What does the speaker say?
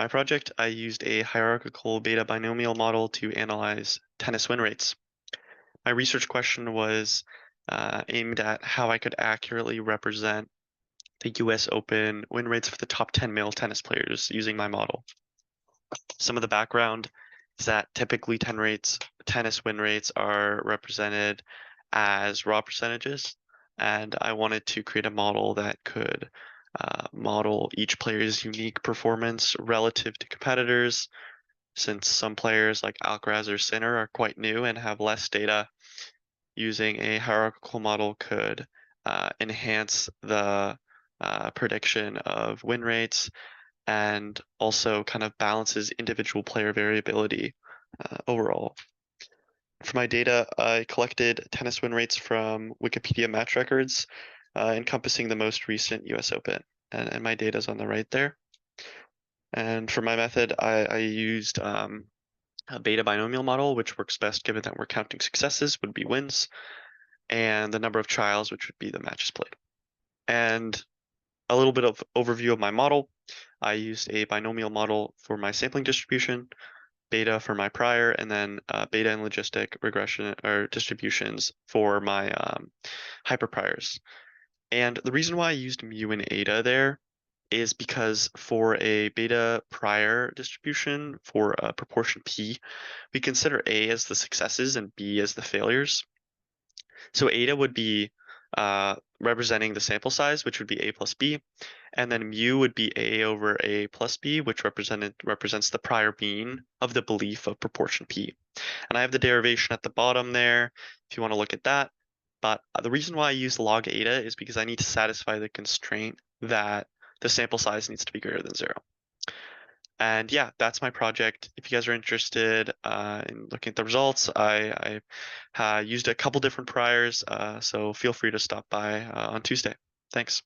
my project, I used a hierarchical beta-binomial model to analyze tennis win rates. My research question was aimed at how I could accurately represent the US Open win rates for the top 10 male tennis players using my model. Some of the background is that typically tennis win rates are represented as raw percentages, and I wanted to create a model that could model each player's unique performance relative to competitors, since some players like Alcaraz or Sinner are quite new and have less data. Using a hierarchical model could enhance the prediction of win rates and also kind of balances individual player variability overall. For my data, I collected tennis win rates from Wikipedia match records, encompassing the most recent US Open, and my data is on the right there. And for my method, I used a beta binomial model, which works best given that we're counting successes would be wins, and the number of trials, which would be the matches played. And a little bit of overview of my model. I used a binomial model for my sampling distribution, beta for my prior, and then beta and logistic regression or distributions for my hyperpriors. And the reason why I used mu and eta there is because for a beta prior distribution for a proportion p, we consider A as the successes and B as the failures. So eta would be representing the sample size, which would be A plus B, and then mu would be A over A plus B, which represents the prior mean of the belief of proportion P. And I have the derivation at the bottom there if you want to look at that. But the reason why I use log eta is because I need to satisfy the constraint that the sample size needs to be greater than 0. And yeah, that's my project. If you guys are interested in looking at the results, I used a couple different priors, so feel free to stop by on Tuesday. Thanks.